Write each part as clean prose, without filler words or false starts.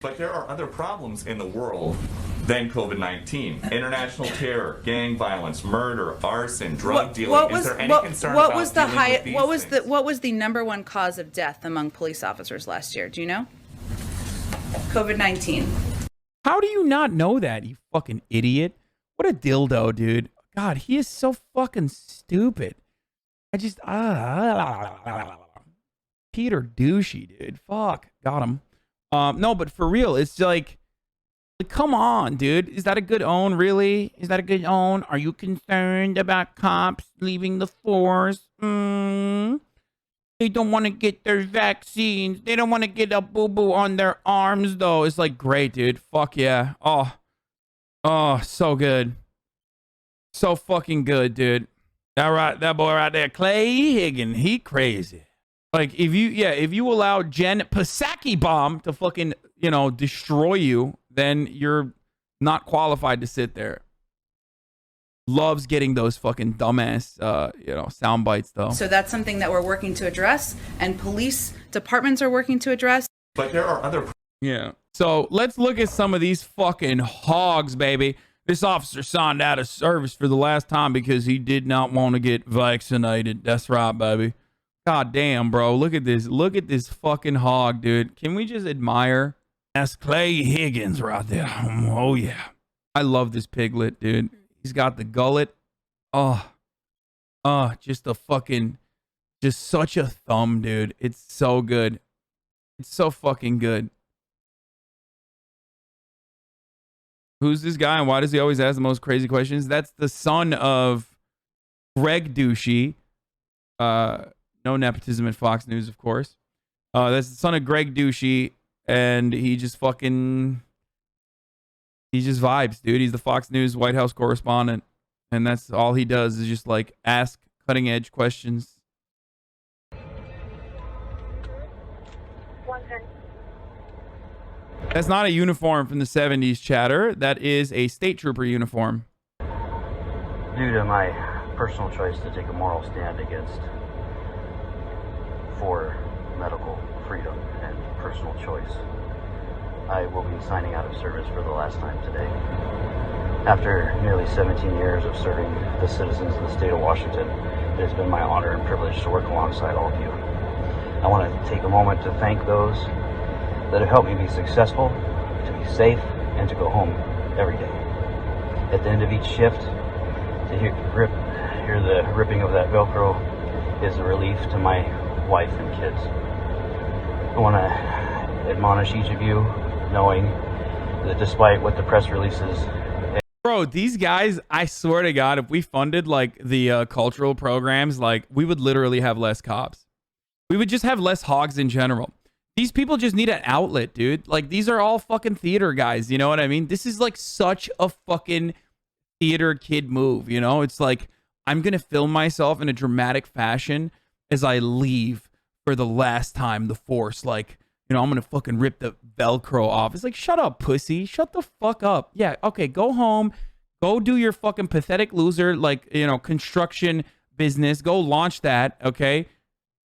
But there are other problems in the world than COVID-19. International terror, gang violence, murder, arson, drug dealing. Is there any concern about dealing with these things? What was the number one cause of death among police officers last year? Do you know? COVID-19. How do you not know that, you fucking idiot? What a dildo, dude. God, he is so fucking stupid. I just... Peter douchey, dude. Fuck. Got him. No, but for real, it's like, come on, dude. Is that a good own, really? Is that a good own? Are you concerned about cops leaving the force? They don't want to get their vaccines. They don't want to get a boo-boo on their arms, though. It's like, great, dude. Fuck yeah. Oh, so good. So fucking good, dude. That boy right there, Clay Higgins, he crazy. Like, if you allow Jen Psaki bomb to fucking, destroy you, then you're not qualified to sit there. Loves getting those fucking dumbass, sound bites, though. So that's something that we're working to address, and police departments are working to address. But there are other... Yeah. So let's look at some of these fucking hogs, baby. This officer signed out of service for the last time because he did not want to get vaccinated. That's right, baby. God damn, bro. Look at this. Look at this fucking hog, dude. Can we just admire? That's Clay Higgins right there. Oh, yeah. I love this piglet, dude. He's got the gullet. Just such a thumb, dude. It's so good. It's so fucking good. Who's this guy and why does he always ask the most crazy questions? That's the son of Greg Douchey. No nepotism at Fox News, of course. That's the son of Greg Douchey, and he just vibes, dude. He's the Fox News White House correspondent, and that's all he does is just like ask cutting edge questions. That's not a uniform from the 70s, chatter. That is a state trooper uniform. Due to my personal choice to take a moral stand for medical freedom and personal choice, I will be signing out of service for the last time today. After nearly 17 years of serving the citizens of the state of Washington, it has been my honor and privilege to work alongside all of you. I want to take a moment to thank those that have helped me be successful, to be safe, and to go home every day. At the end of each shift, to hear the ripping of that Velcro is a relief to my wife and kids. I want to admonish each of you, knowing that despite what the press releases... Bro, these guys, I swear to God, if we funded like the cultural programs, like we would literally have less cops. We would just have less hogs in general. These people just need an outlet, dude. Like, these are all fucking theater guys, you know what I mean? This is like such a fucking theater kid move, you know? It's like, I'm going to film myself in a dramatic fashion as I leave for the last time the force. Like, I'm going to fucking rip the Velcro off. It's like, shut up, pussy. Shut the fuck up. Yeah, okay, go home. Go do your fucking pathetic loser, like, construction business. Go launch that, okay?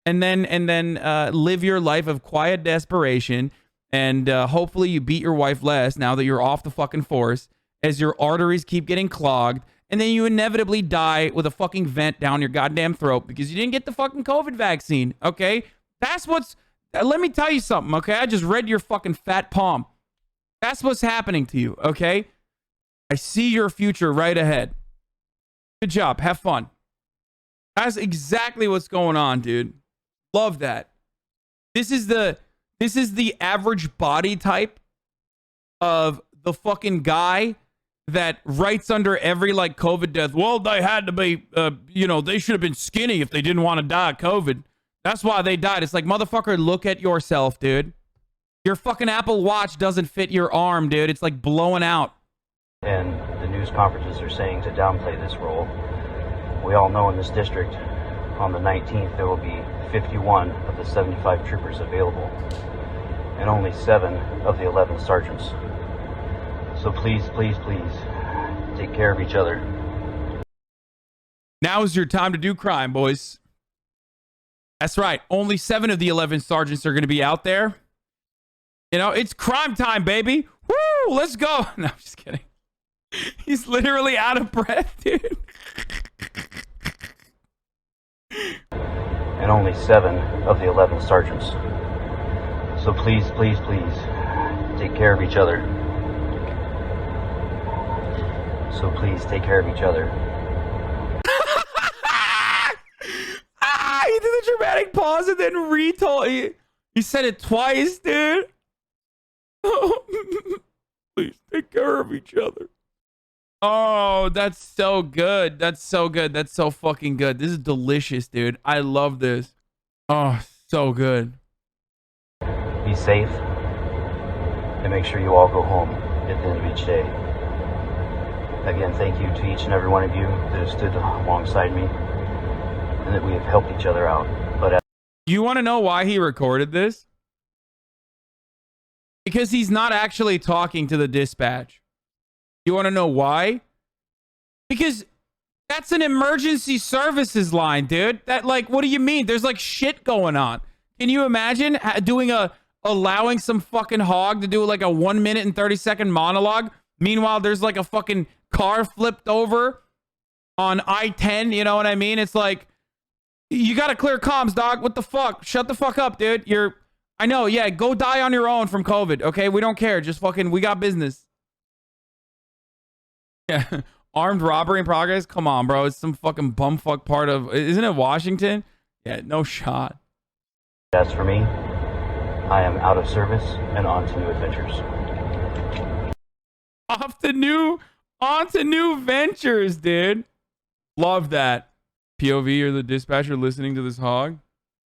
And then live your life of quiet desperation, and hopefully you beat your wife less now that you're off the fucking force, as your arteries keep getting clogged, and then you inevitably die with a fucking vent down your goddamn throat because you didn't get the fucking COVID vaccine, okay? That's what's... let me tell you something, okay? I just read your fucking fat palm. That's what's happening to you, okay? I see your future right ahead. Good job. Have fun. That's exactly what's going on, dude. Love that. This is the average body type of the fucking guy that writes under every like COVID death. Well, they had to be, they should have been skinny if they didn't want to die of COVID. That's why they died. It's like, motherfucker, look at yourself, dude. Your fucking Apple Watch doesn't fit your arm, dude. It's like blowing out. And the news conferences are saying to downplay this role. We all know in this district, on the 19th, there will be 51 of the 75 troopers available, and only 7 of the 11 sergeants. So please, please, please, take care of each other. Now is your time to do crime, boys. That's right. Only 7 of the 11 sergeants are going to be out there. You know, it's crime time, baby. Woo, let's go. No, I'm just kidding. He's literally out of breath, dude. And only 7 of the 11 sergeants. So please, please, please, take care of each other. So please take care of each other. He did a dramatic pause and then retold. He said it twice, dude. Please take care of each other. Oh, that's so good. That's so good. That's so fucking good. This is delicious, dude. I love this. Oh, so good. Be safe, and make sure you all go home at the end of each day. Again, thank you to each and every one of you that have stood alongside me and that we have helped each other out. But you want to know why he recorded this? Because he's not actually talking to the dispatch. You want to know why? Because that's an emergency services line, dude. That, like, what do you mean? There's like shit going on. Can you imagine allowing some fucking hog to do like a 1 minute and 30-second monologue? Meanwhile, there's like a fucking car flipped over on I-10. You know what I mean? It's like, you got to clear comms, dog. What the fuck? Shut the fuck up, dude. I know. Yeah. Go die on your own from COVID. Okay. We don't care. Just fucking, we got business. Yeah. Armed robbery in progress. Come on, bro. It's some fucking bumfuck part of, isn't it Washington? Yeah. No shot. as for me, I am out of service and on to new adventures. On to new ventures, dude. Love that. POV or the dispatcher listening to this hog.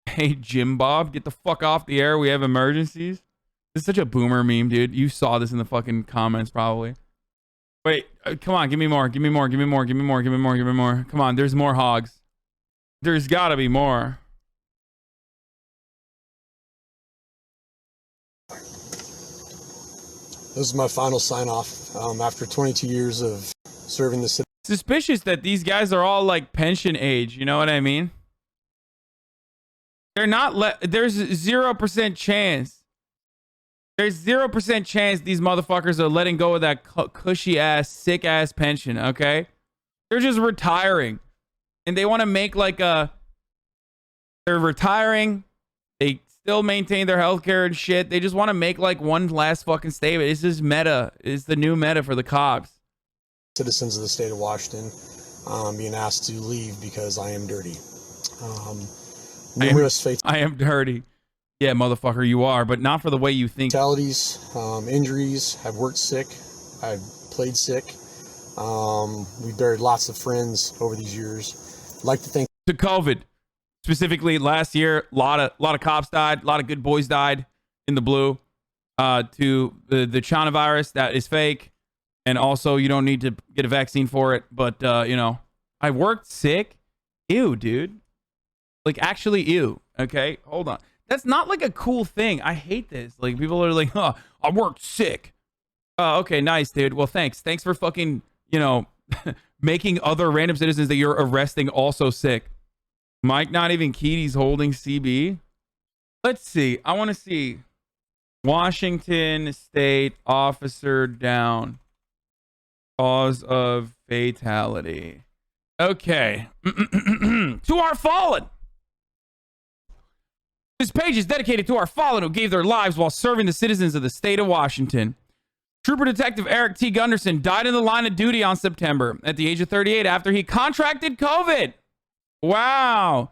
Hey, Jim Bob, get the fuck off the air. We have emergencies. This is such a boomer meme, dude. You saw this in the fucking comments, probably. Wait, come on. Give me more. Give me more. Give me more. Give me more. Give me more. Give me more. Come on. There's more hogs. There's got to be more. This is my final sign off after 22 years of serving the city. Suspicious that these guys are all like pension age. You know what I mean? They're not. There's 0% chance. There's 0% chance these motherfuckers are letting go of that cushy ass, sick ass pension. Okay, they're just retiring, and they want to make like a. They're retiring. They still maintain their healthcare and shit. They just want to make like one last fucking statement. This is meta. It's the new meta for the cops. Citizens of the state of Washington being asked to leave because I am dirty. Numerous I am dirty. Yeah, motherfucker, you are, but not for the way you think. Fatalities, injuries. I've worked sick. I've played sick. We've buried lots of friends over these years. I'd like to thank to COVID, specifically last year, a lot of cops died, a lot of good boys died in the blue. To the China virus that is fake, and also you don't need to get a vaccine for it. But you know, I worked sick. Ew, dude. Like, actually, ew. Okay, hold on. That's not like a cool thing. I hate this. Like, people are like, "Oh, I worked sick." Oh, okay, nice, dude. Well, thanks. Thanks for fucking, you know, making other random citizens that you're arresting also sick. Mike, not even Keaty's holding CB. Let's see. I want to see. Washington State officer down. Cause of fatality. Okay. To our fallen. This page is dedicated to our fallen who gave their lives while serving the citizens of the state of Washington. Trooper Detective Eric T. Gunderson died in the line of duty on September at the age of 38 after he contracted COVID. Wow.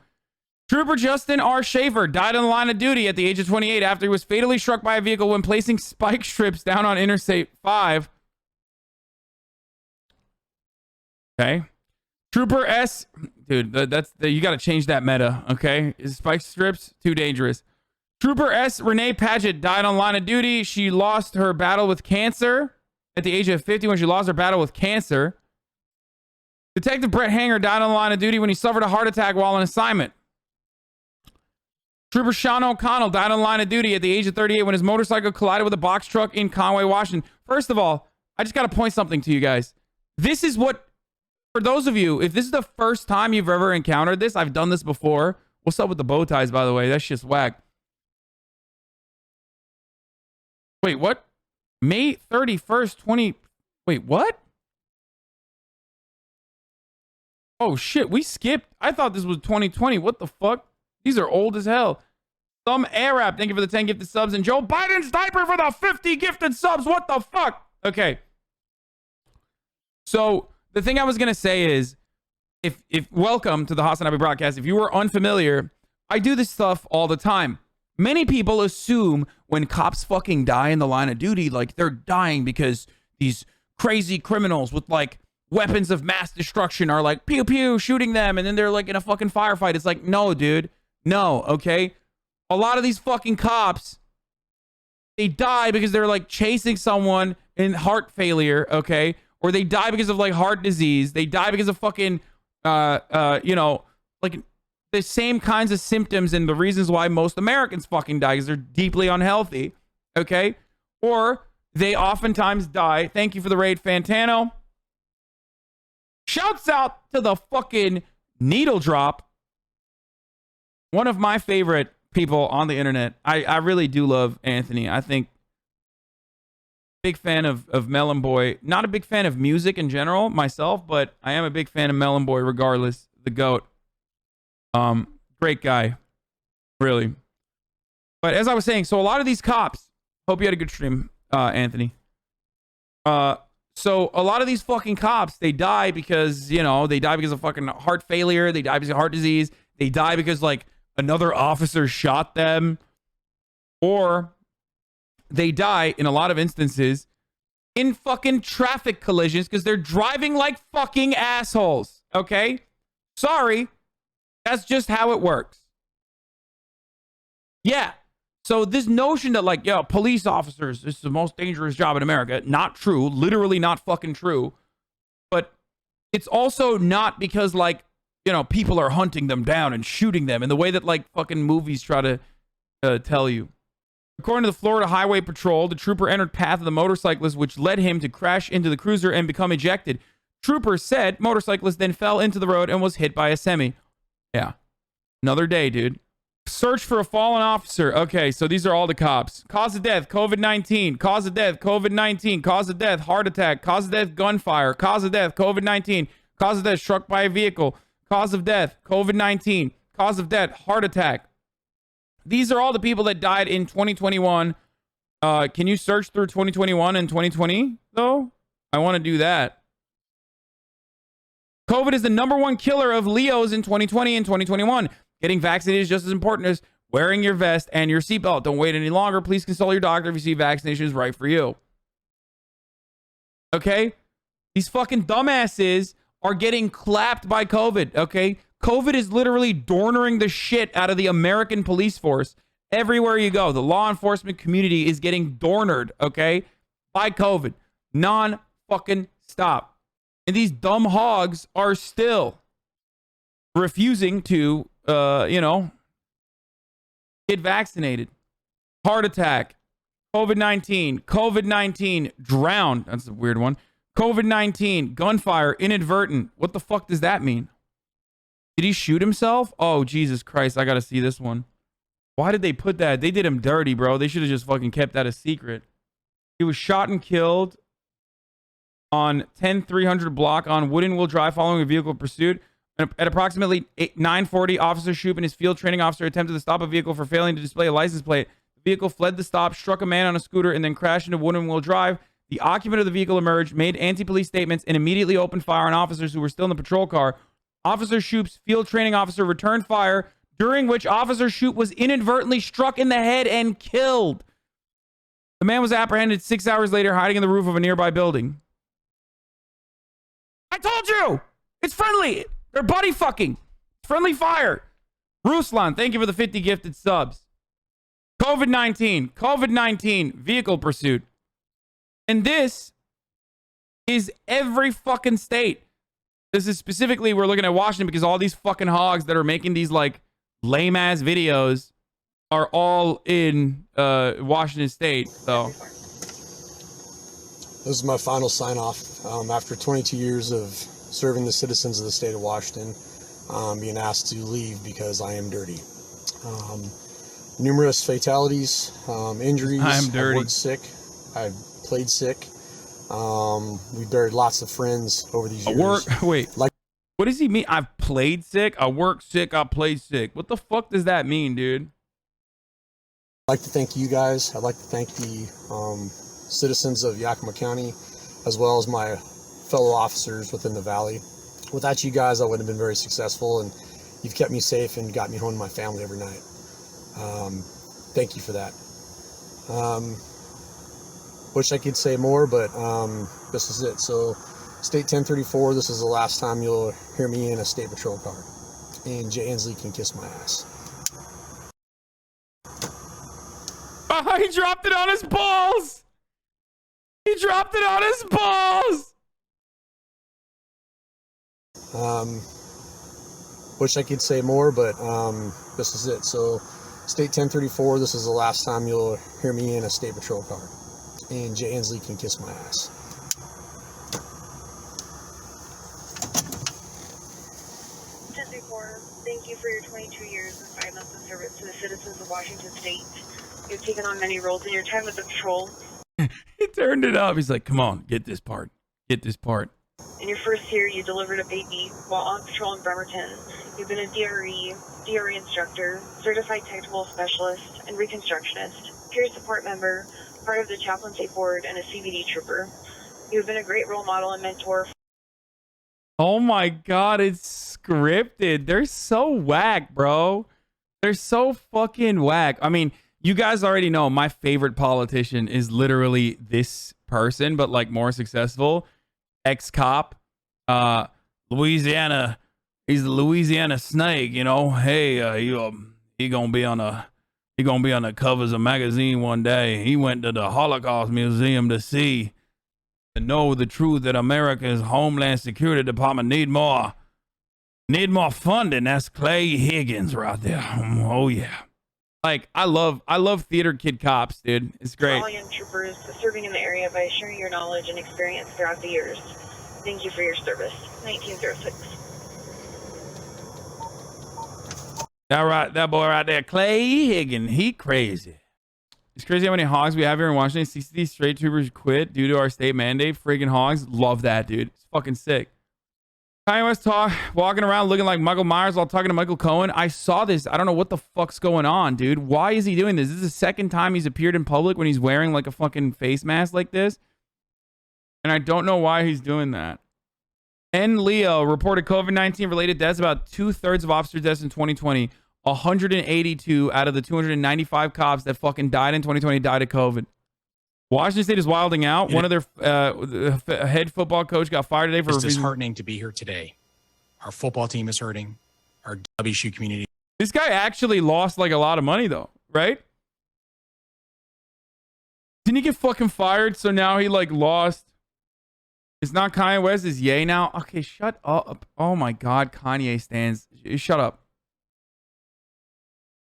Trooper Justin R. Schaefer died in the line of duty at the age of 28 after he was fatally struck by a vehicle when placing spike strips down on Interstate 5. Okay. Trooper S. Dude, you got to change that meta, okay? Spike strips, too dangerous. Trooper S. Renee Paget died on line of duty. She lost her battle with cancer at the age of 50 when she lost her battle with cancer. Detective Brett Hanger died on the line of duty when he suffered a heart attack while on assignment. Trooper Sean O'Connell died on the line of duty at the age of 38 when his motorcycle collided with a box truck in Conway, Washington. First of all, I just got to point something to you guys. This is what, for those of you, if this is the first time you've ever encountered this, I've done this before. What's up with the bow ties, by the way? That's just whack. Wait, what? May 31st, Wait, what? Oh, shit. We skipped. I thought this was 2020. What the fuck? These are old as hell. Some Arab. Thank you for the 10 gifted subs. And Joe Biden's diaper for the 50 gifted subs. What the fuck? Okay. So the thing I was going to say is, if welcome to the HasanAbi broadcast. If you were unfamiliar, I do this stuff all the time. Many people assume when cops fucking die in the line of duty, like they're dying because these crazy criminals with like weapons of mass destruction are like pew pew shooting them, and then they're like in a fucking firefight. It's like, no, dude. No, okay? A lot of these fucking cops, they die because they're like chasing someone in heart failure, okay? Or they die because of like heart disease. They die because of fucking you know, like the same kinds of symptoms and the reasons why most Americans fucking die, because they're deeply unhealthy, okay? Or they oftentimes die. Thank you for the raid, Fantano. Shouts out to the fucking needle drop. One of my favorite people on the internet. I really do love Anthony. I think big fan of Melon Boy. Not a big fan of music in general myself, but I am a big fan of Melon Boy regardless. The GOAT. Great guy. Really. But as I was saying, so a lot of these cops, hope you had a good stream, Anthony. So a lot of these fucking cops, they die because, you know, they die because of fucking heart failure. They die because of heart disease. They die because like another officer shot them. Or they die in a lot of instances in fucking traffic collisions because they're driving like fucking assholes. Okay? Sorry. That's just how it works. Yeah. So this notion that like, yo, police officers, this is the most dangerous job in America. Not true. Literally not fucking true. But it's also not because like, you know, people are hunting them down and shooting them in the way that like fucking movies try to tell you. According to the Florida Highway Patrol, the trooper entered path of the motorcyclist, which led him to crash into the cruiser and become ejected. Trooper said motorcyclist then fell into the road and was hit by a semi. Yeah. Another day, dude. Search for a fallen officer. Okay, so these are all the cops. Cause of death, COVID-19. Cause of death, COVID-19. Cause of death, heart attack. Cause of death, gunfire. Cause of death, COVID-19. Cause of death, struck by a vehicle. Cause of death, COVID-19. Cause of death, heart attack. These are all the people that died in 2021. Can you search through 2021 and 2020, though? I want to do that. COVID is the #1 killer of Leos in 2020 and 2021. Getting vaccinated is just as important as wearing your vest and your seatbelt. Don't wait any longer. Please consult your doctor if you see vaccination is right for you. Okay? These fucking dumbasses are getting clapped by COVID, okay? COVID is literally dornering the shit out of the American police force. Everywhere you go, the law enforcement community is getting dornered, okay? By COVID. Non-fucking stop. And these dumb hogs are still refusing to, you know, get vaccinated. Heart attack. COVID-19. COVID-19. Drowned. That's a weird one. COVID-19. Gunfire. Inadvertent. What the fuck does that mean? Did he shoot himself? Oh, Jesus Christ. I gotta see this one. Why did they put that? They did him dirty, bro. They should have just fucking kept that a secret. He was shot and killed on 10300 block on Wooden Wheel Drive following a vehicle pursuit. At approximately 9:40, Officer Shoup and his field training officer attempted to stop a vehicle for failing to display a license plate. The vehicle fled the stop, struck a man on a scooter, and then crashed into Wooden Wheel Drive. The occupant of the vehicle emerged, made anti-police statements, and immediately opened fire on officers who were still in the patrol car. Officer Shoup's field training officer returned fire, during which Officer Shoup was inadvertently struck in the head and killed. The man was apprehended 6 hours later, hiding in the roof of a nearby building. I told you! It's friendly! They're buddy fucking! Friendly fire! Ruslan, thank you for the 50 gifted subs. COVID-19. COVID-19. Vehicle pursuit. And this is every fucking state. This is specifically, we're looking at Washington because all these fucking hogs that are making these like lame ass videos are all in Washington State. So this is my final sign off after 22 years of serving the citizens of the state of Washington, being asked to leave because I am dirty. numerous fatalities, injuries. I'm dirty. I've worked sick. I've played sick. We buried lots of friends over these years. Wait. Like, what does he mean? I've played sick. I worked sick. I played sick. What the fuck does that mean, dude? I'd like to thank you guys. I'd like to thank the citizens of Yakima County, as well as my fellow officers within the valley. Without you guys, I wouldn't have been very successful, and you've kept me safe and got me home to my family every night. Thank you for that. Wish I could say more, but this is it. So, State 1034, this is the last time you'll hear me in a state patrol car. And Jay Inslee can kiss my ass. Oh, he dropped it on his balls. He dropped it on his balls. Wish I could say more, but this is it. So, State 1034, this is the last time you'll hear me in a state patrol car. And Jay Inslee can kiss my ass. Thank you for your 22 years and 5 months of service to the citizens of Washington State. You've taken on many roles in your time with the patrol. He turned it up. He's like, come on, get this part. Get this part. In your first year, you delivered a baby while on patrol in Bremerton. You've been a DRE instructor, certified technical specialist, and reconstructionist, peer support member, part of the chaplaincy board, and a CBD trooper. You've been a great role model and mentor. Oh my God, it's scripted. They're so whack, bro. They're so fucking whack. I mean, you guys already know my favorite politician is literally this person, but like more successful. Ex-cop, Louisiana. He's the Louisiana snake, you know. Hey, he gonna be on the covers of magazine one day. He went to the Holocaust Museum to know the truth that America's Homeland Security Department need more funding. That's Clay Higgins right there. Oh yeah. Like I love theater kid cops, dude. It's great. All young troopers serving in the area by sharing your knowledge and experience throughout the years. Thank you for your service. 1906. That boy right there, Clay Higgins, he crazy. It's crazy how many hogs we have here in Washington. 60 straight troopers quit due to our state mandate. Friggin' hogs. Love that, dude. It's fucking sick. Kanye West walking around looking like Michael Myers while talking to Michael Cohen. I saw this. I don't know what the fuck's going on, dude. Why is he doing this? This is the second time he's appeared in public when he's wearing like a fucking face mask like this. And I don't know why he's doing that. And Leo reported COVID-19 related deaths. About 2/3 of officer deaths in 2020. 182 out of the 295 cops that fucking died in 2020 died of COVID. Washington State is wilding out. One of their head football coach got fired today for It's disheartening to be here today. Our football team is hurting. Our WSU community. This guy actually lost like a lot of money though, right? Didn't he get fucking fired? So now he like lost. It's not Kanye West, it's Ye now. Okay, shut up. Oh my God, Kanye stands. Shut up.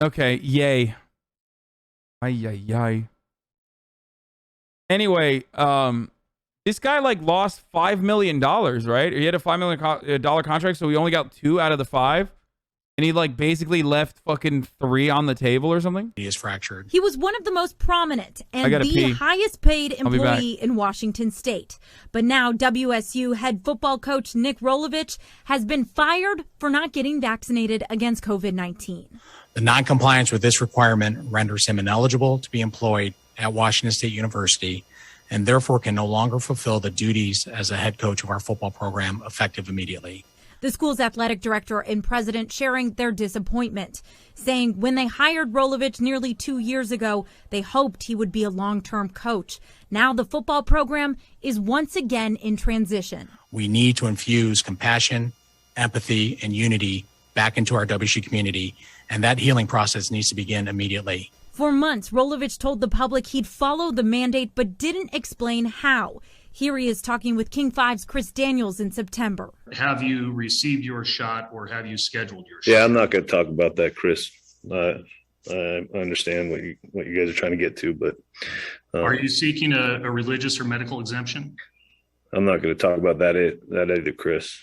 Okay, Ye. Ay. Anyway, this guy like lost $5 million, right? He had a $5 million contract, so he only got 2 out of the 5. And he like basically left fucking 3 on the table or something. He is fractured. He was one of the most prominent and the highest paid employee in Washington State. But now WSU head football coach Nick Rolovich has been fired for not getting vaccinated against COVID-19. The noncompliance with this requirement renders him ineligible to be employed at Washington State University and therefore can no longer fulfill the duties as a head coach of our football program effective immediately. The school's athletic director and president sharing their disappointment, saying when they hired Rolovich nearly 2 years ago, they hoped he would be a long-term coach. Now the football program is once again in transition. We need to infuse compassion, empathy, and unity back into our WSU community, and that healing process needs to begin immediately. For months, Rolovich told the public he'd follow the mandate but didn't explain how. Here he is talking with King 5's Chris Daniels in September. Have you received your shot or have you scheduled your shot? Yeah, I'm not going to talk about that, Chris. I understand what you guys are trying to get to, but are you seeking a religious or medical exemption? I'm not going to talk about that either, Chris.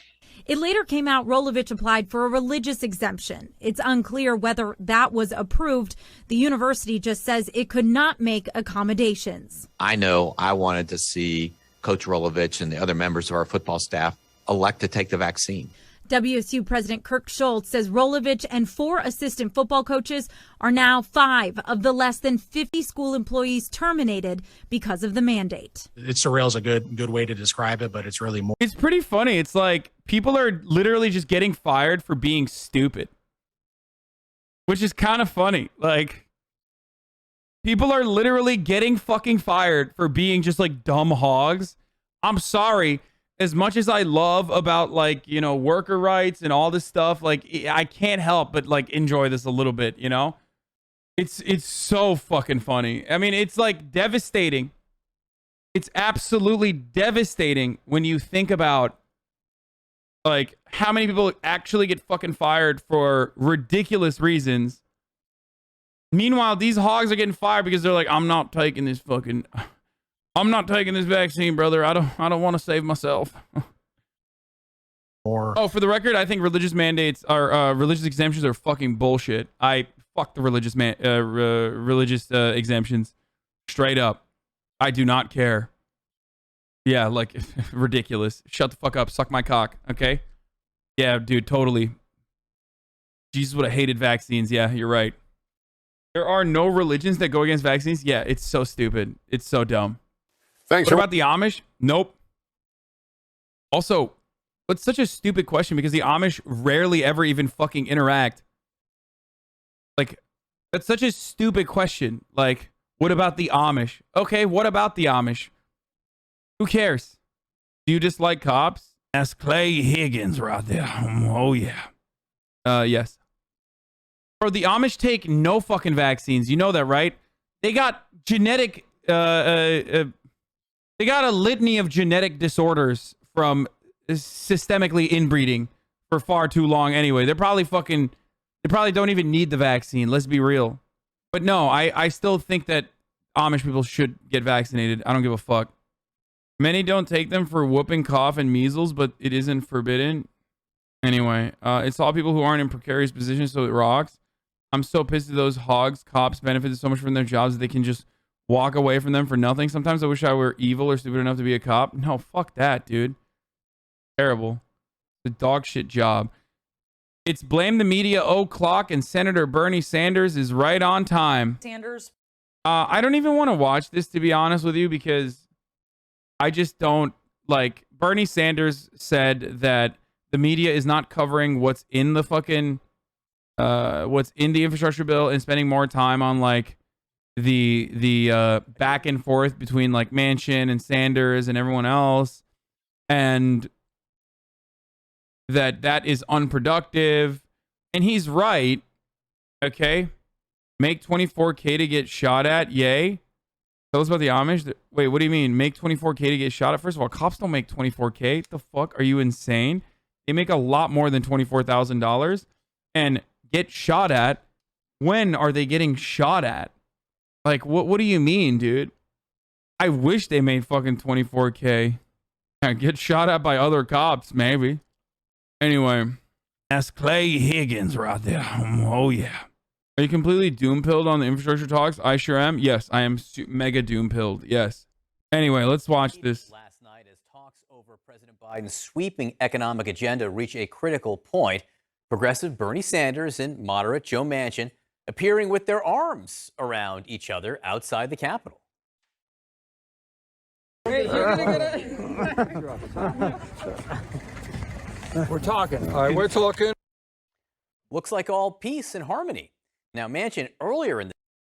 It later came out Rolovich applied for a religious exemption. It's unclear whether that was approved. The university just says it could not make accommodations. I know I wanted to see Coach Rolovich and the other members of our football staff elect to take the vaccine. WSU President Kirk Schultz says Rolovich and 4 assistant football coaches are now 5 of the less than 50 school employees terminated because of the mandate. It's surreal is a good way to describe it, but it's really more. It's pretty funny. It's like people are literally just getting fired for being stupid, which is kind of funny. Like, people are literally getting fucking fired for being just like dumb hogs. I'm sorry. As much as I love about, like, you know, worker rights and all this stuff, like, I can't help but like enjoy this a little bit, you know? It's so fucking funny. I mean, it's like devastating. It's absolutely devastating when you think about like how many people actually get fucking fired for ridiculous reasons. Meanwhile, these hogs are getting fired because they're like, I'm not taking this vaccine, brother. I don't want to save myself. Oh, for the record, I think religious mandates are religious exemptions are fucking bullshit. I fuck the religious exemptions straight up. I do not care. Yeah, like ridiculous. Shut the fuck up. Suck my cock. Okay. Yeah, dude, totally. Jesus would have hated vaccines. Yeah, you're right. There are no religions that go against vaccines. Yeah, it's so stupid. It's so dumb. Thanks. What about the Amish? Nope. Also, it's such a stupid question because the Amish rarely ever even fucking interact. Like, that's such a stupid question. Like, what about the Amish? Okay, what about the Amish? Who cares? Do you dislike cops? That's Clay Higgins right there. Oh, yeah. Yes. Bro, the Amish take no fucking vaccines. You know that, right? They got genetic... They got a litany of genetic disorders from systemically inbreeding for far too long anyway. They probably don't even need the vaccine. Let's be real. But no, I still think that Amish people should get vaccinated. I don't give a fuck. Many don't take them for whooping cough and measles, but it isn't forbidden. Anyway, it's all people who aren't in precarious positions, so it rocks. I'm so pissed at those hogs. Cops benefited so much from their jobs that they can just walk away from them for nothing. Sometimes I wish I were evil or stupid enough to be a cop. No, fuck that, dude. Terrible. It's a dog shit job. It's blame the media o'clock and Senator Bernie Sanders is right on time. Sanders. I don't even want to watch this, to be honest with you, because I just don't like. Bernie Sanders said that the media is not covering what's in the fucking what's in the infrastructure bill and spending more time on like the back and forth between like Manchin and Sanders and everyone else, and that is unproductive. And he's right. Okay, make 24K to get shot at. Yay. Tell us about the Amish. Wait, what do you mean? Make 24K to get shot at? First of all, cops don't make 24K. What the fuck? Are you insane? They make a lot more than $24,000 and get shot at. When are they getting shot at? Like, what do you mean, dude? I wish they made fucking 24K. Yeah, get shot at by other cops, maybe. Anyway, that's Clay Higgins right there. Oh, yeah. Are you completely doom-pilled on the infrastructure talks? I sure am. Yes, I am mega doom-pilled. Yes. Anyway, let's watch this. Last night, as talks over President Biden's sweeping economic agenda reach a critical point, progressive Bernie Sanders and moderate Joe Manchin appearing with their arms around each other outside the Capitol. Hey, you're gonna We're talking. All right, we're talking. Looks like all peace and harmony. Now, Manchin earlier in the...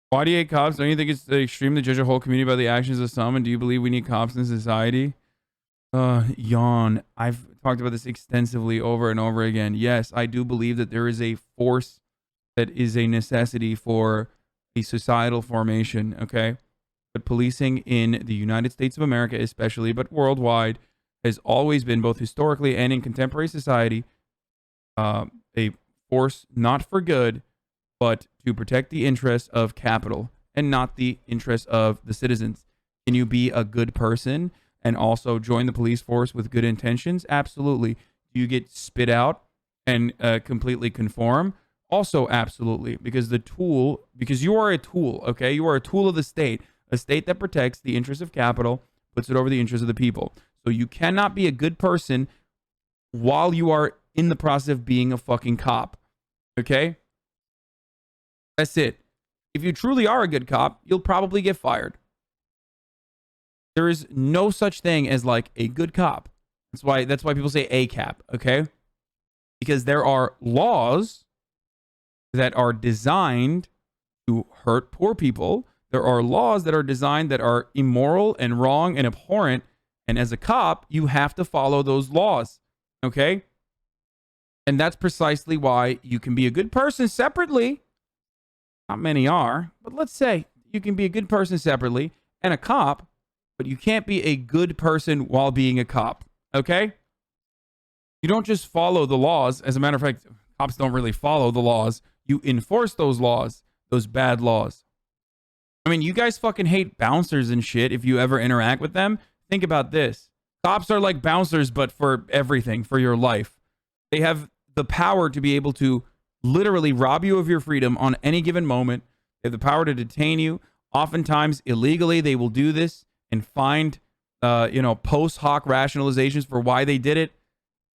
Why do you hate cops? Don't you think it's extreme to judge a whole community by the actions of some? And do you believe we need cops in society? Yawn. I've talked about this extensively over and over again. Yes, I do believe that there is a force that is a necessity for a societal formation, okay? But policing in the United States of America especially, but worldwide, has always been, both historically and in contemporary society, a force not for good, but to protect the interests of capital and not the interests of the citizens. Can you be a good person and also join the police force with good intentions? Absolutely. Do you get spit out and completely conform? Also, absolutely, because you are a tool, okay? You are a tool of the state, a state that protects the interests of capital, puts it over the interests of the people. So you cannot be a good person while you are in the process of being a fucking cop, okay? That's it. If you truly are a good cop, you'll probably get fired. There is no such thing as like a good cop. That's why people say ACAP, okay? Because there are laws that are designed to hurt poor people. There are laws that are designed that are immoral and wrong and abhorrent. And as a cop, you have to follow those laws, okay? And that's precisely why you can be a good person separately. Not many are, but let's say you can be a good person separately and a cop, but you can't be a good person while being a cop, okay? You don't just follow the laws. As a matter of fact, cops don't really follow the laws. You enforce those laws, those bad laws. I mean, you guys fucking hate bouncers and shit if you ever interact with them. Think about this. Cops are like bouncers, but for everything, for your life. They have the power to be able to literally rob you of your freedom on any given moment. They have the power to detain you. Oftentimes, illegally, they will do this and find, post hoc rationalizations for why they did it.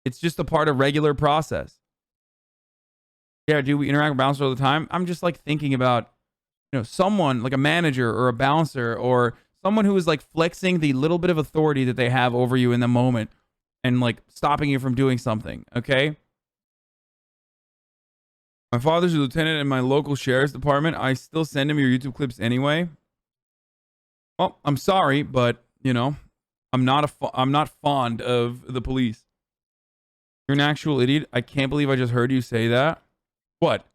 It's just a part of regular process. Yeah, do we interact with bouncers all the time? I'm just like thinking about, someone like a manager or a bouncer or someone who is like flexing the little bit of authority that they have over you in the moment and like stopping you from doing something, okay? My father's a lieutenant in my local sheriff's department. I still send him your YouTube clips anyway. Well, I'm sorry, but, I'm not fond of the police. You're an actual idiot. I can't believe I just heard you say that. What?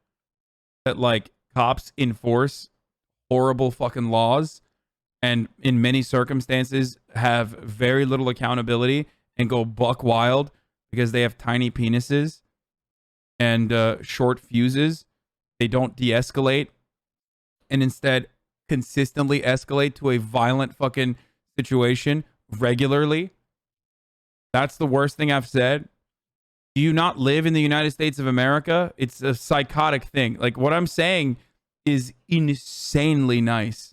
That, like, cops enforce horrible fucking laws and in many circumstances have very little accountability and go buck wild because they have tiny penises and short fuses. They don't de-escalate and instead consistently escalate to a violent fucking situation regularly. That's the worst thing I've said. Do you not live in the United States of America? It's a psychotic thing. Like, what I'm saying is insanely nice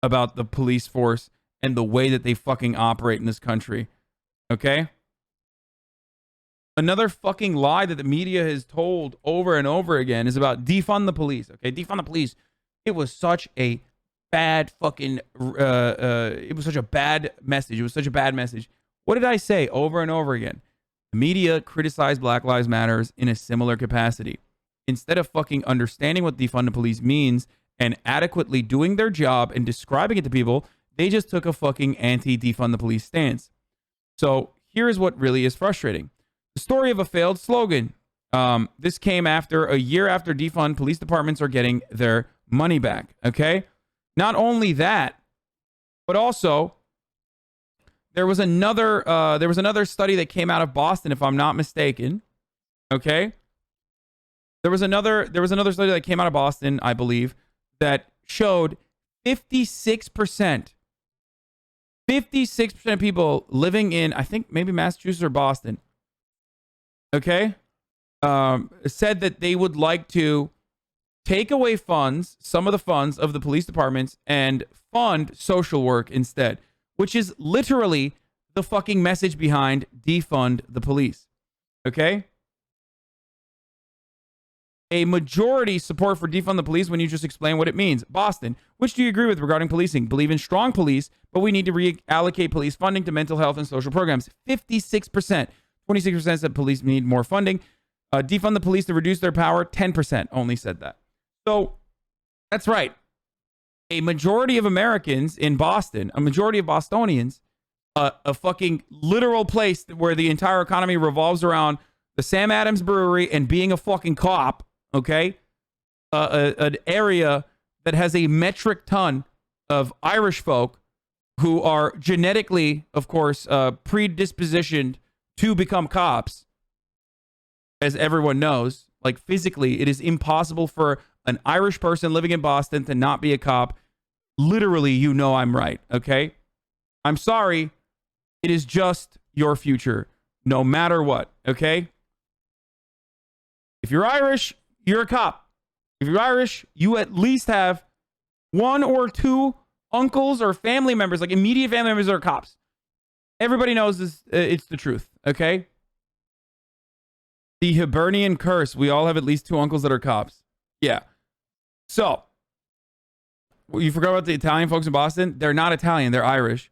about the police force and the way that they fucking operate in this country. Okay? Another fucking lie that the media has told over and over again is about defund the police. Okay? Defund the police. It was such a bad fucking... it was such a bad message. It was such a bad message. What did I say over and over again? The media criticized Black Lives Matters in a similar capacity. Instead of fucking understanding what defund the police means and adequately doing their job and describing it to people, they just took a fucking anti-defund the police stance. So here's what really is frustrating. The story of a failed slogan. This came after a year after defund, police departments are getting their money back. Okay? Not only that, but also... There was another study that came out of Boston, if I'm not mistaken. Okay? There was another study that came out of Boston, I believe, that showed 56% of people living in, I think maybe Massachusetts or Boston, okay, said that they would like to take away funds, some of the funds of the police departments, and fund social work instead. Which is literally the fucking message behind defund the police. Okay? A majority support for defund the police when you just explain what it means. Boston, which do you agree with regarding policing? Believe in strong police, but we need to reallocate police funding to mental health and social programs. 56%. 26% said police need more funding. Defund the police to reduce their power. 10% only said that. So, that's right. A majority of Americans in Boston, a majority of Bostonians, a fucking literal place where the entire economy revolves around the Sam Adams Brewery and being a fucking cop, okay? An area that has a metric ton of Irish folk who are genetically, of course, predispositioned to become cops, as everyone knows. Like, physically, it is impossible for an Irish person living in Boston to not be a cop. Literally, I'm right, okay? I'm sorry. It is just your future. no matter what, okay? If you're Irish, you're a cop. If you're Irish, you at least have one or two uncles or family members, like immediate family members that are cops. Everybody knows this. It's the truth, okay? The Hibernian curse. We all have at least two uncles that are cops. Yeah. So, you forgot about the Italian folks in Boston? They're not Italian. They're Irish.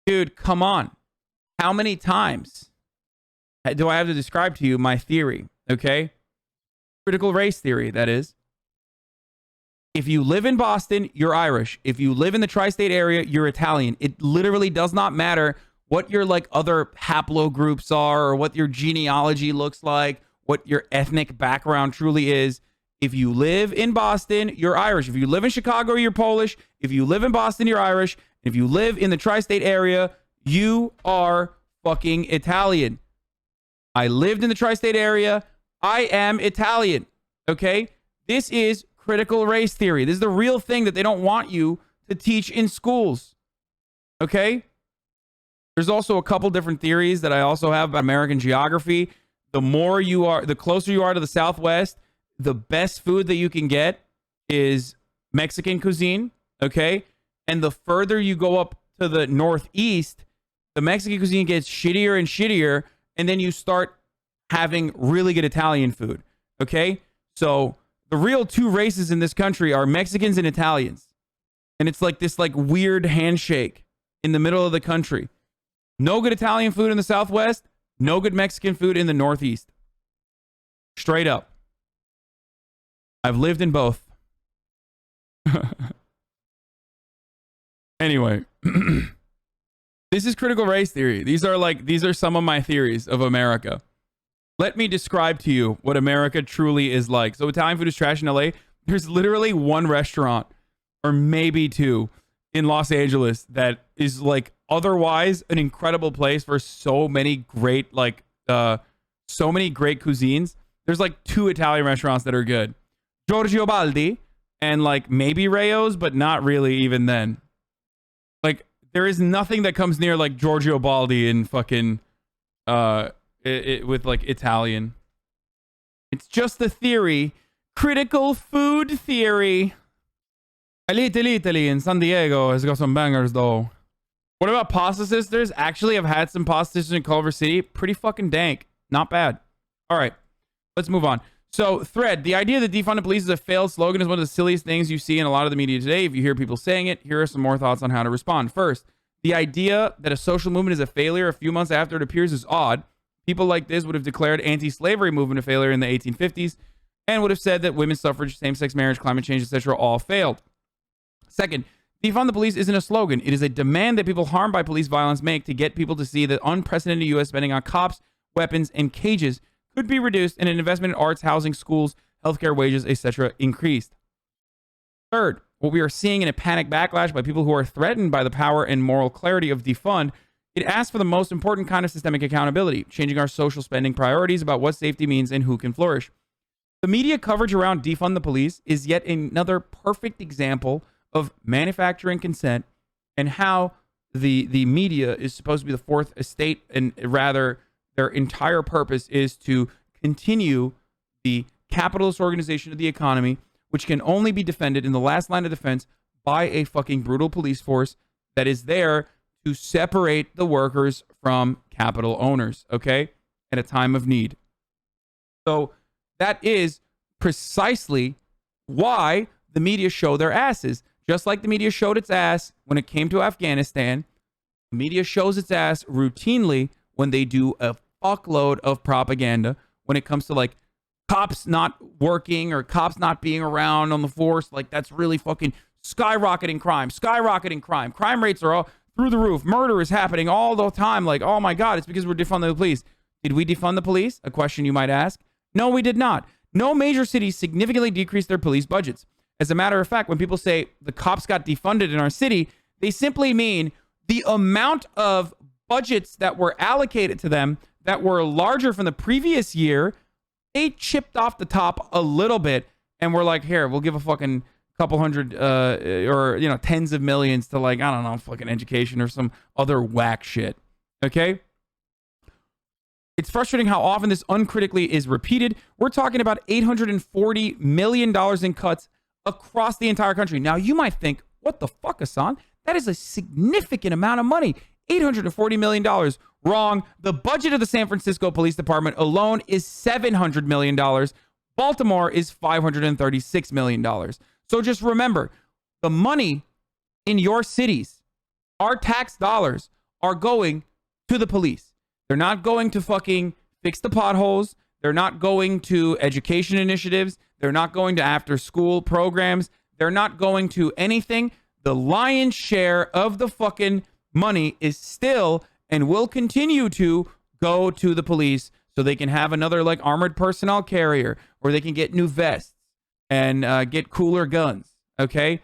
Dude, come on. How many times do I have to describe to you my theory, okay? Critical race theory, that is. If you live in Boston, you're Irish. If you live in the tri-state area, you're Italian. It literally does not matter what your like other haplogroups are or what your genealogy looks like, what your ethnic background truly is. If you live in Boston, you're Irish. If you live in Chicago, you're Polish. If you live in Boston, you're Irish. If you live in the tri-state area, you are fucking Italian. I lived in the tri-state area. I am Italian. Okay? This is critical race theory. This is the real thing that they don't want you to teach in schools. Okay? There's also a couple different theories that I also have about American geography. The closer you are to the Southwest, the best food that you can get is Mexican cuisine. Okay? And the further you go up to the Northeast, the Mexican cuisine gets shittier and shittier, and then you start having really good Italian food. Okay? So the real two races in this country are Mexicans and Italians. And it's like this like weird handshake in the middle of the country. No good Italian food in the Southwest, no good Mexican food in the Northeast. Straight up. I've lived in both. Anyway, this is critical race theory. These are some of my theories of America. Let me describe to you what America truly is like. So Italian food is trash in LA. There's literally one restaurant or maybe two in Los Angeles that is like otherwise an incredible place for so many great cuisines. There's like two Italian restaurants that are good. Giorgio Baldi and like maybe Rayo's, but not really even then. Like there is nothing that comes near like Giorgio Baldi in fucking with like Italian. It's just a theory. Critical food theory. Italy in San Diego has got some bangers though. What about Pasta Sisters? Actually, I've had some Pasta Sisters in Culver City. Pretty fucking dank. Not bad. All right, let's move on. So, Thread, the idea that defund the police is a failed slogan is one of the silliest things you see in a lot of the media today. If you hear people saying it, here are some more thoughts on how to respond. First, the idea that a social movement is a failure a few months after it appears is odd. People like this would have declared anti-slavery movement a failure in the 1850s and would have said that women's suffrage, same-sex marriage, climate change, etc. all failed. Second, defund the police isn't a slogan. It is a demand that people harmed by police violence make to get people to see that unprecedented U.S. spending on cops, weapons, and cages could be reduced and an investment in arts, housing, schools, healthcare, wages, etc. increased. Third, what we are seeing in a panic backlash by people who are threatened by the power and moral clarity of defund, it asks for the most important kind of systemic accountability, changing our social spending priorities about what safety means and who can flourish. The media coverage around defund the police is yet another perfect example of manufacturing consent and how the media is supposed to be the fourth estate, and rather their entire purpose is to continue the capitalist organization of the economy, which can only be defended in the last line of defense by a fucking brutal police force that is there to separate the workers from capital owners, okay, at a time of need. So that is precisely why the media show their asses. Just like the media showed its ass when it came to Afghanistan, the media shows its ass routinely when they do a fuckload of propaganda when it comes to like cops not working or cops not being around on the force. Like that's really fucking skyrocketing crime. Crime rates are all through the roof. Murder is happening all the time. Like, oh my God, it's because we're defunding the police. Did we defund the police? A question you might ask. No, we did not. No major cities significantly decreased their police budgets. As a matter of fact, when people say the cops got defunded in our city, they simply mean the amount of budgets that were allocated to them that were larger from the previous year, they chipped off the top a little bit and were like, here, we'll give a fucking couple hundred or, you know, tens of millions to like, I don't know, fucking education or some other whack shit. Okay? It's frustrating how often this uncritically is repeated. We're talking about $840 million in cuts across the entire country. Now, you might think, what the fuck, Hasan? That is a significant amount of money. $840 million. Wrong. The budget of the San Francisco Police Department alone is $700 million. Baltimore is $536 million. So just remember, the money in your cities, our tax dollars, are going to the police. They're not going to fucking fix the potholes. They're not going to education initiatives. They're not going to after school programs. They're not going to anything. The lion's share of the fucking money is still and will continue to go to the police so they can have another like armored personnel carrier, or they can get new vests and get cooler guns. Okay?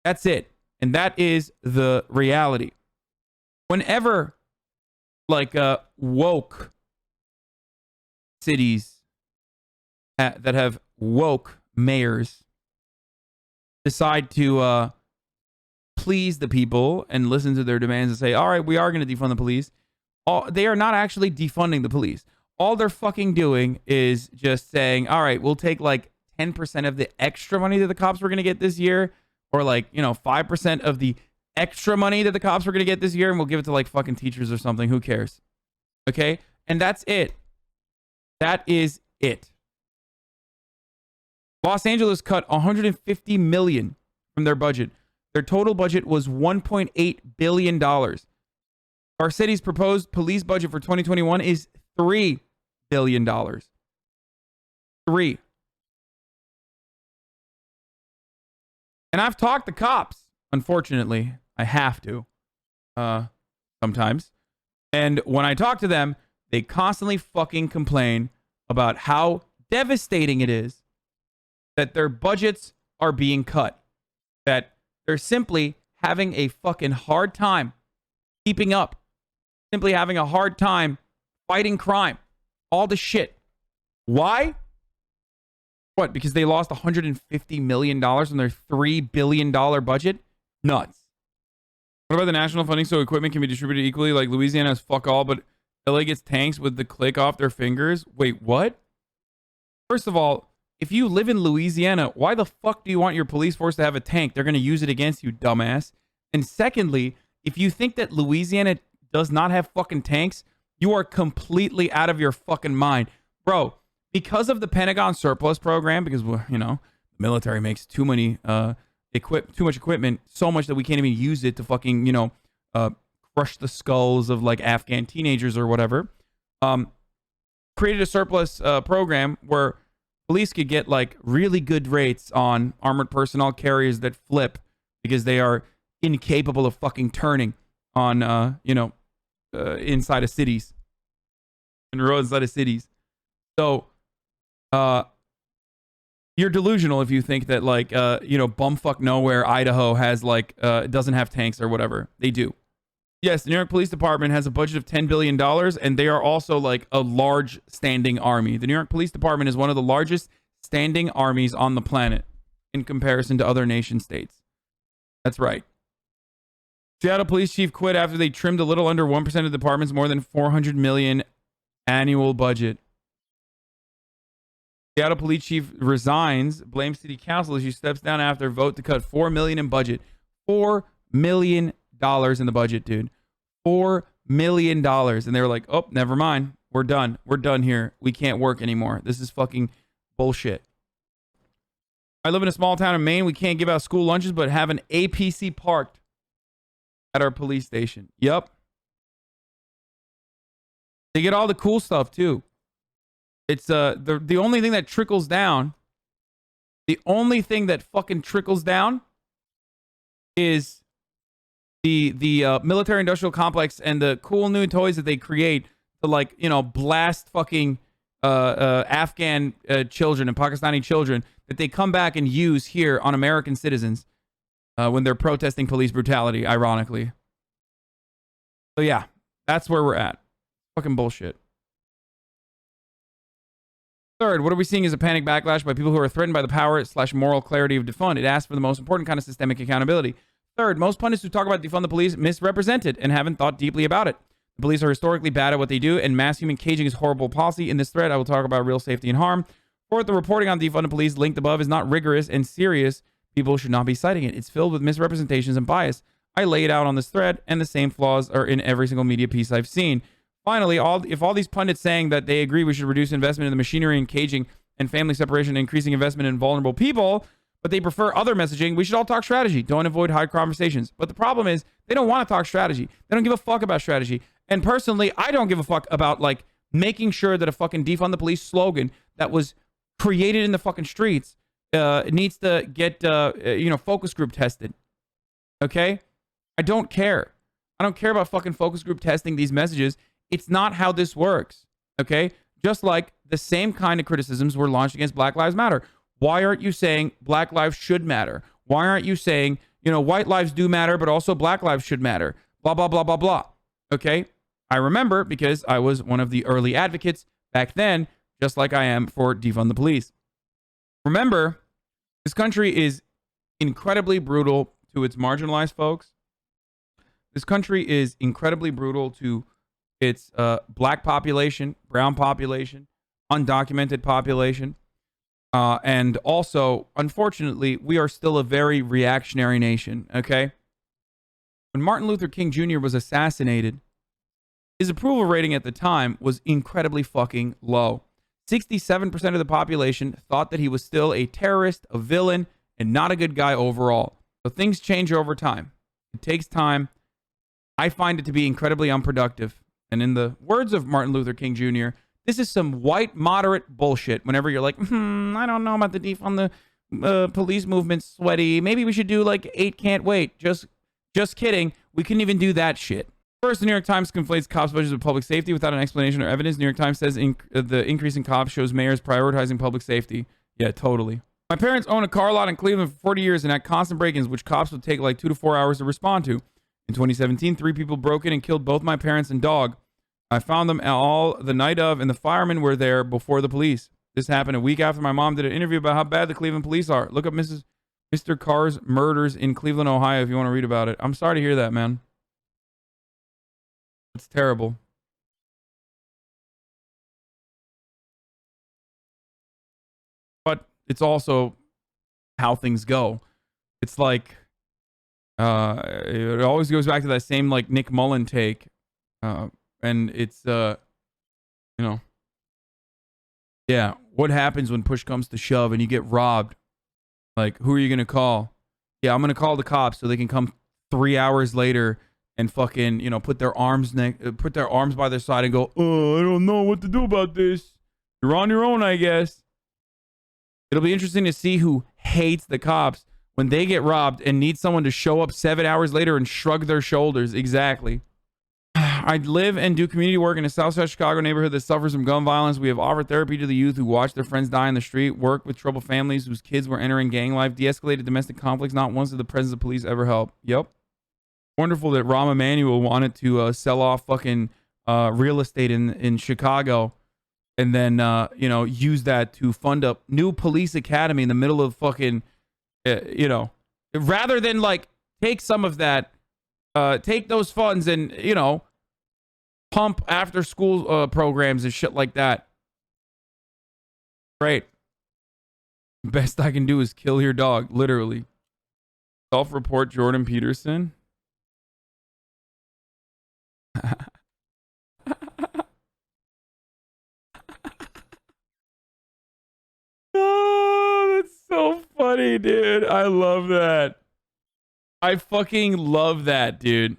That's it. And that is the reality. Whenever like woke cities that have woke mayors decide to please the people and listen to their demands and say, all right, we are going to defund the police, they are not actually defunding the police. All they're fucking doing is just saying, all right, we'll take like 10% of the extra money that the cops were going to get this year, or like, 5% of the extra money that the cops were going to get this year, and we'll give it to like fucking teachers or something. Who cares? Okay? And that's it. That is it. Los Angeles cut $150 million from their budget. Their total budget was $1.8 billion. Our city's proposed police budget for 2021 is $3 billion. 3. And I've talked to cops. Unfortunately, I have to sometimes. And when I talk to them, they constantly fucking complain about how devastating it is that their budgets are being cut. That they're simply having a fucking hard time keeping up. Simply having a hard time fighting crime. All the shit. Why? What? Because they lost $150 million from their $3 billion budget? Nuts. What about the national funding so equipment can be distributed equally? Like Louisiana has fuck all, but LA gets tanks with the click off their fingers? Wait, what? First of all, if you live in Louisiana, why the fuck do you want your police force to have a tank? They're going to use it against you, dumbass. And secondly, if you think that Louisiana does not have fucking tanks, you are completely out of your fucking mind. Bro, because of the Pentagon surplus program, because, the military makes too much equipment, so much that we can't even use it to fucking, crush the skulls of like Afghan teenagers or whatever, created a surplus program where police could get like really good rates on armored personnel carriers that flip because they are incapable of fucking turning on, inside of cities and roads inside of cities. So, you're delusional if you think that like, bumfuck nowhere Idaho has like, doesn't have tanks or whatever. They do. Yes, the New York Police Department has a budget of $10 billion, and they are also like a large standing army. The New York Police Department is one of the largest standing armies on the planet in comparison to other nation states. That's right. Seattle Police Chief quit after they trimmed a little under 1% of the department's more than $400 million annual budget. Seattle Police Chief resigns, blames City Council as she steps down after vote to cut $4 million in budget. $4 million in the budget, dude. $4 million. And they were like, oh, never mind. We're done. We're done here. We can't work anymore. This is fucking bullshit. I live in a small town in Maine. We can't give out school lunches, but have an APC parked at our police station. Yep. They get all the cool stuff, too. It's the only thing that trickles down. The only thing that fucking trickles down is the military industrial complex and the cool new toys that they create to like, blast fucking Afghan children and Pakistani children that they come back and use here on American citizens when they're protesting police brutality, ironically. So yeah, that's where we're at. Fucking bullshit. Third, what are we seeing is a panic backlash by people who are threatened by the power/moral clarity of defund. It asks for the most important kind of systemic accountability. Third, most pundits who talk about defund the police misrepresented and haven't thought deeply about it. The police are historically bad at what they do, and mass human caging is horrible policy. In this thread, I will talk about real safety and harm. Fourth, the reporting on defunded police linked above is not rigorous and serious. People should not be citing it. It's filled with misrepresentations and bias. I lay it out on this thread, and the same flaws are in every single media piece I've seen. Finally, if all these pundits saying that they agree we should reduce investment in the machinery and caging and family separation and increasing investment in vulnerable people, but they prefer other messaging, we should all talk strategy. Don't avoid hard conversations. But the problem is they don't want to talk strategy. They don't give a fuck about strategy. And personally, I don't give a fuck about like making sure that a fucking defund the police slogan that was created in the fucking streets needs to get focus group tested. Okay? I don't care. I don't care about fucking focus group testing these messages. It's not how this works. Okay? Just like the same kind of criticisms were launched against Black Lives Matter. Why aren't you saying Black lives should matter? Why aren't you saying, white lives do matter, but also Black lives should matter? Blah, blah, blah, blah, blah. Okay? I remember because I was one of the early advocates back then, just like I am for defund the police. Remember, this country is incredibly brutal to its marginalized folks. This country is incredibly brutal to its black population, brown population, undocumented population. And also, unfortunately, we are still a very reactionary nation, okay? When Martin Luther King Jr. was assassinated, his approval rating at the time was incredibly fucking low. 67% of the population thought that he was still a terrorist, a villain, and not a good guy overall. So things change over time. It takes time. I find it to be incredibly unproductive. And in the words of Martin Luther King Jr., this is some white moderate bullshit. Whenever you're like, I don't know about the defund the police movement, sweaty. Maybe we should do like 8 can't wait. Just kidding. We couldn't even do that shit. First, the New York Times conflates cops' budgets with public safety without an explanation or evidence. New York Times says the increase in cops shows mayors prioritizing public safety. Yeah, totally. My parents own a car lot in Cleveland for 40 years and had constant break-ins, which cops would take like 2 to 4 hours to respond to. In 2017, 3 people broke in and killed both my parents and dog. I found them all the night of, and the firemen were there before the police. This happened a week after my mom did an interview about how bad the Cleveland police are. Look up Mr. Carr's murders in Cleveland, Ohio, if you want to read about it. I'm sorry to hear that, man. It's terrible. But it's also how things go. It's like, it always goes back to that same like Nick Mullen take. And it's, yeah, what happens when push comes to shove and you get robbed? Like, who are you going to call? Yeah, I'm going to call the cops so they can come 3 hours later and fucking, put their arms by their side and go, oh, I don't know what to do about this. You're on your own, I guess. It'll be interesting to see who hates the cops when they get robbed and need someone to show up 7 hours later and shrug their shoulders. Exactly. I live and do community work in a Southside Chicago neighborhood that suffers from gun violence. We have offered therapy to the youth who watch their friends die in the street, work with troubled families whose kids were entering gang life, de-escalated domestic conflicts. Not once did the presence of police ever help. Yep. Wonderful that Rahm Emanuel wanted to sell off fucking real estate in Chicago and then, use that to fund a new police academy in the middle of fucking, rather than like take some of that, take those funds and, pump after school programs and shit like that. Great. Best I can do is kill your dog, literally. Self-report Jordan Peterson. Oh, that's so funny, dude. I love that. I fucking love that, dude.